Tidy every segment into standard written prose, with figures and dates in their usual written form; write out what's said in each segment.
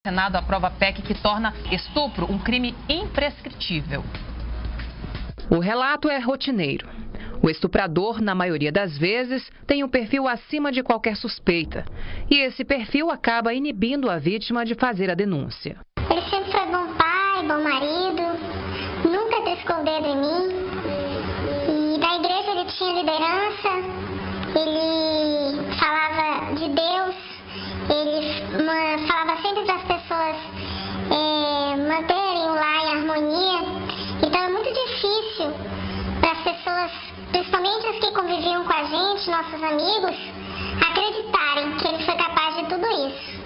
O Senado aprova a PEC que torna estupro um crime imprescritível. O relato é rotineiro. O estuprador, na maioria das vezes, tem um perfil acima de qualquer suspeita. E esse perfil acaba inibindo a vítima de fazer a denúncia. Ele sempre foi bom pai, bom marido, nunca triscou o dedo em mim. E da igreja ele tinha liderança, ele falava de Deus, ele falava sempre para as pessoas manterem o lar em harmonia. Então é muito difícil para as pessoas, principalmente as que conviviam com a gente, nossos amigos, acreditarem que ele foi capaz de tudo isso.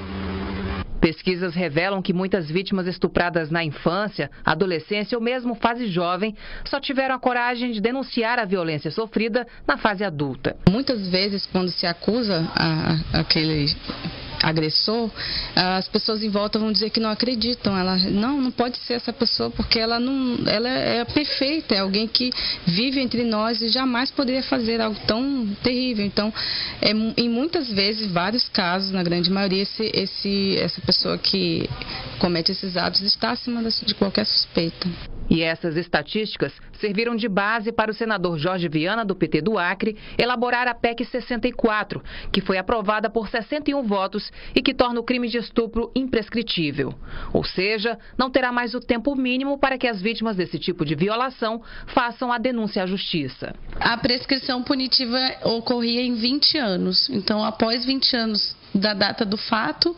Pesquisas revelam que muitas vítimas estupradas na infância, adolescência ou mesmo fase jovem só tiveram a coragem de denunciar a violência sofrida na fase adulta. Muitas vezes, quando se acusa aquele agressor, as pessoas em volta vão dizer que não acreditam. Ela não pode ser essa pessoa porque ela é perfeita, é alguém que vive entre nós e jamais poderia fazer algo tão terrível. Então, em muitas vezes, vários casos, na grande maioria, essa pessoa que comete esses atos está acima de qualquer suspeita. E essas estatísticas serviram de base para o senador Jorge Viana, do PT do Acre, elaborar a PEC 64, que foi aprovada por 61 votos e que torna o crime de estupro imprescritível. Ou seja, não terá mais o tempo mínimo para que as vítimas desse tipo de violação façam a denúncia à justiça. A prescrição punitiva ocorria em 20 anos. Então, após 20 anos da data do fato,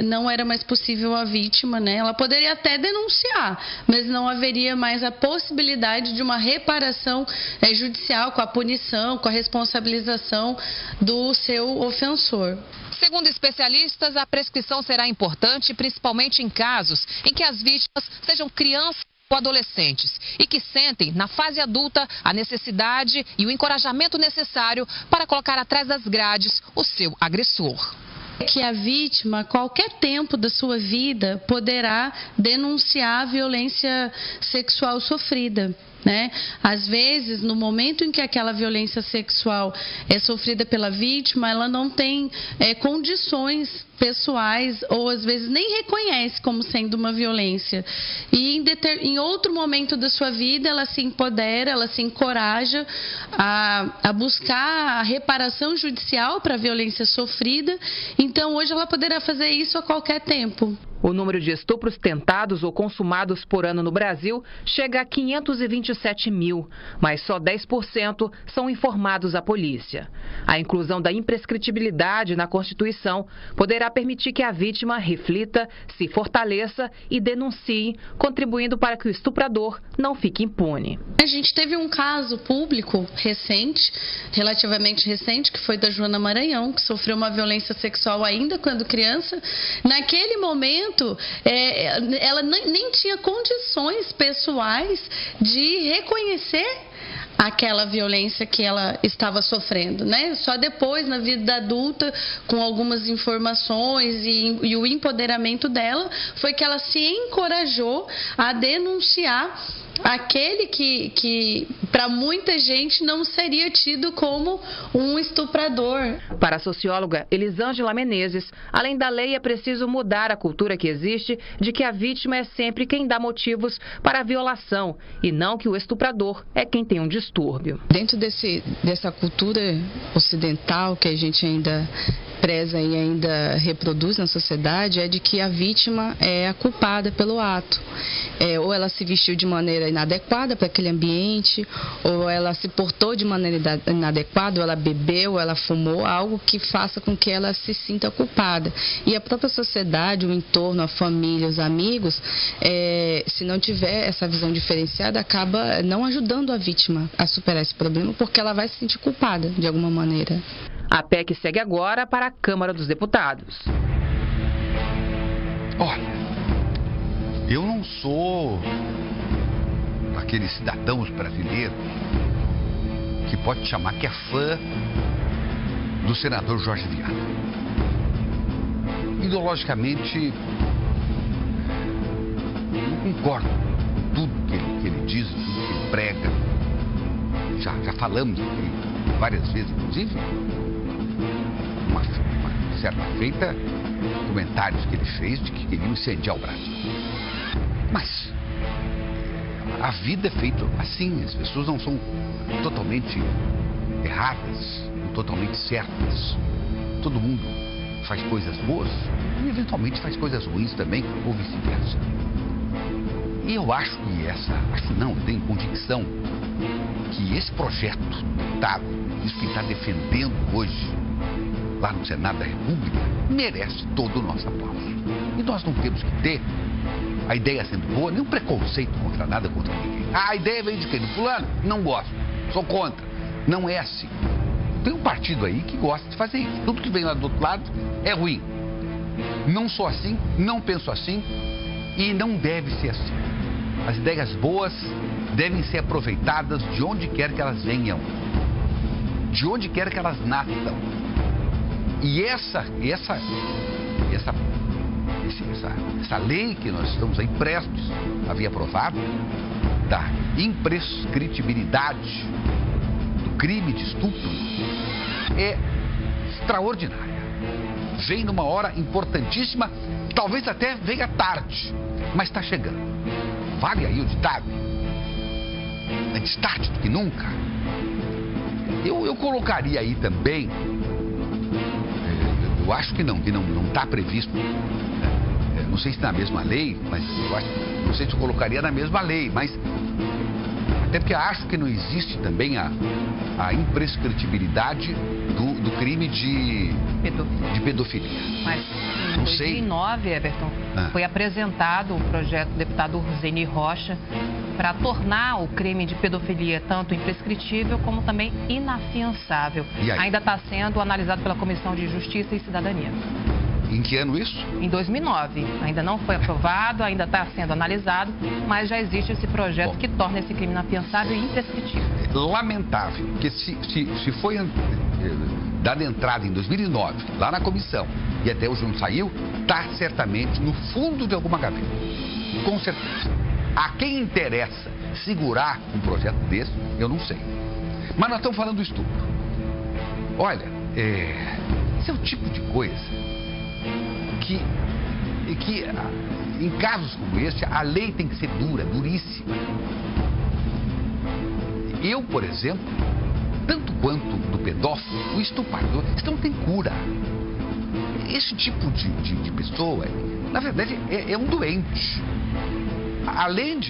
não era mais possível a vítima, né? Ela poderia até denunciar, mas não haveria mais a possibilidade de uma reparação judicial com a punição, com a responsabilização do seu ofensor. Segundo especialistas, a prescrição será importante, principalmente em casos em que as vítimas sejam crianças ou adolescentes e que sentem, na fase adulta, a necessidade e o encorajamento necessário para colocar atrás das grades o seu agressor. Que a vítima, a qualquer tempo da sua vida, poderá denunciar a violência sexual sofrida, né? Às vezes, no momento em que aquela violência sexual é sofrida pela vítima, ela não tem condições pessoais ou às vezes nem reconhece como sendo uma violência. E em outro momento da sua vida ela se empodera, ela se encoraja a buscar a reparação judicial para a violência sofrida. Então hoje ela poderá fazer isso a qualquer tempo. O número de estupros tentados ou consumados por ano no Brasil chega a 527 mil, mas só 10% são informados à polícia. A inclusão da imprescritibilidade na Constituição poderá permitir que a vítima reflita, se fortaleça e denuncie, contribuindo para que o estuprador não fique impune. A gente teve um caso público recente, relativamente recente, que foi da Joana Maranhão, que sofreu uma violência sexual ainda quando criança. Naquele momento, ela nem tinha condições pessoais de reconhecer aquela violência que ela estava sofrendo, né? Só depois, na vida adulta, com algumas informações e o empoderamento dela, foi que ela se encorajou a denunciar aquele que para muita gente não seria tido como um estuprador. Para a socióloga Elisângela Menezes, além da lei é preciso mudar a cultura que existe de que a vítima é sempre quem dá motivos para a violação e não que o estuprador é quem tem um distúrbio. Dentro dessa cultura ocidental que a gente ainda preza e ainda reproduz na sociedade, é de que a vítima é a culpada pelo ato. Ou ela se vestiu de maneira inadequada para aquele ambiente, ou ela se portou de maneira inadequada, ou ela bebeu, ou ela fumou, algo que faça com que ela se sinta culpada. E a própria sociedade, o entorno, a família, os amigos, se não tiver essa visão diferenciada, acaba não ajudando a vítima a superar esse problema, porque ela vai se sentir culpada de alguma maneira. A PEC segue agora para a Câmara dos Deputados. Olha, eu não sou aqueles cidadãos brasileiros que pode chamar que é fã do senador Jorge Viana. Ideologicamente, não concordo com tudo que ele diz, tudo que ele prega. Já falamos aqui várias vezes, inclusive, uma certa feita, comentários que ele fez de que queriam incendiar o Brasil. Mas a vida é feita assim, as pessoas não são totalmente erradas, totalmente certas. Todo mundo faz coisas boas e eventualmente faz coisas ruins também, ou vice-versa. E eu acho que eu tenho convicção que esse projeto do deputado, isso que está defendendo hoje, lá no Senado da República, merece todo o nosso aplauso. E nós não temos que ter a ideia sendo boa, nenhum preconceito contra nada, contra ninguém. A ideia vem de quem? Do fulano? Não gosto, sou contra. Não é assim. Tem um partido aí que gosta de fazer isso. Tudo que vem lá do outro lado é ruim. Não sou assim, não penso assim e não deve ser assim. As ideias boas devem ser aproveitadas de onde quer que elas venham, de onde quer que elas nasçam. E essa lei que nós estamos aí prestes a vir aprovada, da imprescritibilidade do crime de estupro, é extraordinária. Vem numa hora importantíssima, talvez até venha tarde, mas está chegando. Vale aí o ditado, antes tarde do que nunca. Eu colocaria aí também, eu acho que não está previsto, não sei se na mesma lei, mas eu acho, não sei se eu colocaria na mesma lei, mas até porque acho que não existe também a imprescritibilidade do crime de pedofilia. Mas em 2009, Everton, foi apresentado o projeto do deputado Zeni Rocha para tornar o crime de pedofilia tanto imprescritível como também inafiançável. Ainda está sendo analisado pela Comissão de Justiça e Cidadania. Em que ano isso? Em 2009. Ainda não foi aprovado, ainda está sendo analisado, mas já existe esse projeto que torna esse crime inafiançável e imprescritível. Lamentável, porque se foi dada entrada em 2009, lá na comissão, e até hoje não saiu, está certamente no fundo de alguma gaveta. Com certeza. A quem interessa segurar um projeto desse, eu não sei. Mas nós estamos falando do estupro. Olha, esse é o tipo de coisa que em casos como este, a lei tem que ser dura, duríssima. Eu, por exemplo, tanto quanto do pedófilo, o estuprador, isso não tem cura. Esse tipo de pessoa, na verdade, é um doente. Além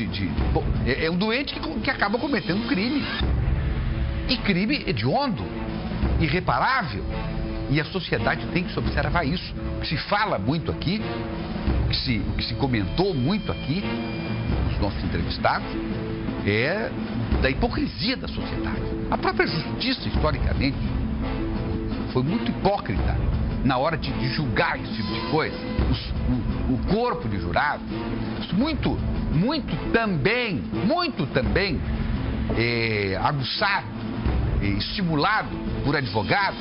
é um doente que acaba cometendo crime. E crime hediondo, irreparável. E a sociedade tem que observar isso. O que se fala muito aqui, o que se comentou muito aqui, nos nossos entrevistados, é da hipocrisia da sociedade. A própria justiça, historicamente, foi muito hipócrita na hora de julgar esse tipo de coisa. O corpo de jurados, muito também aguçado, estimulado por advogados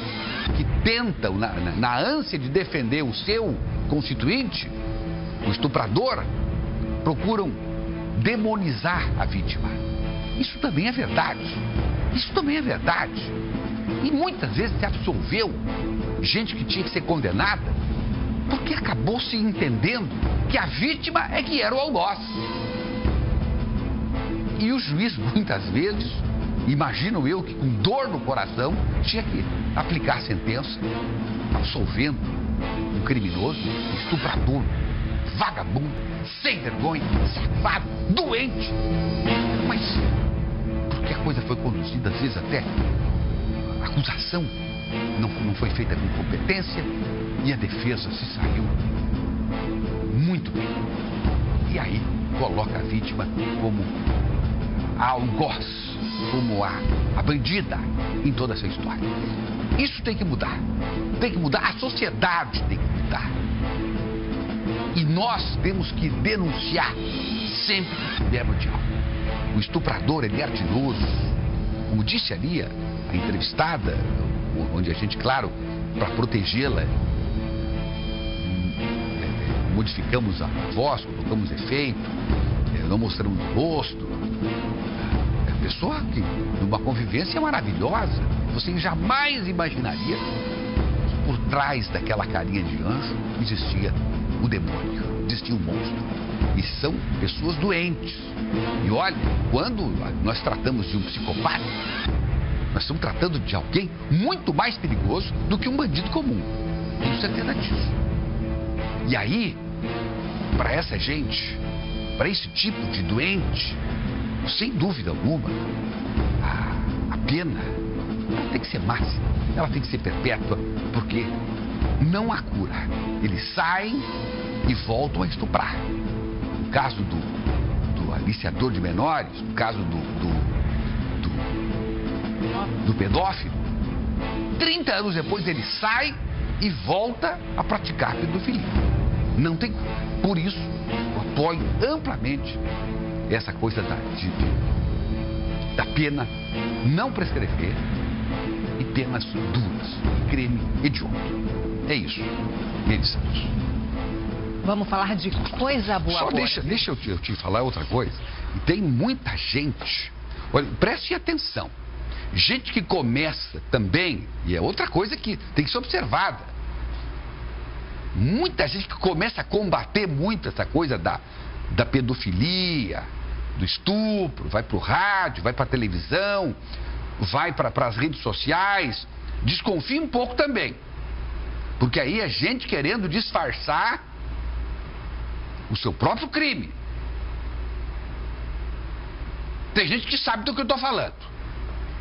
que tentam, na ânsia de defender o seu constituinte, o estuprador, procuram demonizar a vítima. Isso também é verdade. E muitas vezes se absolveu gente que tinha que ser condenada porque acabou se entendendo que a vítima é que era o algoz. E o juiz, muitas vezes, imagino eu que com dor no coração, tinha que aplicar a sentença, absolvendo um criminoso, um estuprador, vagabundo, sem vergonha, safado, doente. Mas porque a coisa foi conduzida, às vezes até a acusação não foi feita com competência e a defesa se saiu muito bem. E aí coloca a vítima como a algoz, como a bandida em toda essa história. Isso tem que mudar. A sociedade tem que mudar. E nós temos que denunciar sempre que estivermos de algo. O estuprador, ele é ardiloso. Como disse ali a entrevistada, onde a gente, claro, para protegê-la, modificamos a voz, colocamos efeito, não mostramos o rosto. A pessoa que, numa convivência maravilhosa, você jamais imaginaria que por trás daquela carinha de anjo existia o demônio, existia o monstro. E são pessoas doentes. E olha, quando nós tratamos de um psicopata, nós estamos tratando de alguém muito mais perigoso do que um bandido comum. Tenho certeza disso. E aí, para essa gente, para esse tipo de doente, sem dúvida alguma, a pena ela tem que ser máxima, ela tem que ser perpétua, porque não há cura. Eles saem e voltam a estuprar. No caso do aliciador de menores, no caso do pedófilo, 30 anos depois ele sai e volta a praticar pedofilia. Não tem cura. Por isso, eu apoio amplamente essa coisa da pena não prescrever e penas duras, crime hediondo. É isso, Neide Santos. Vamos falar de coisa boa Só agora. deixa eu te falar outra coisa. Tem muita gente, olha, preste atenção, gente que começa também, e é outra coisa que tem que ser observada, muita gente que começa a combater muito essa coisa da pedofilia, do estupro, vai para o rádio, vai para a televisão, vai para as redes sociais, desconfia um pouco também, porque aí é gente querendo disfarçar o seu próprio crime. Tem gente que sabe do que eu estou falando.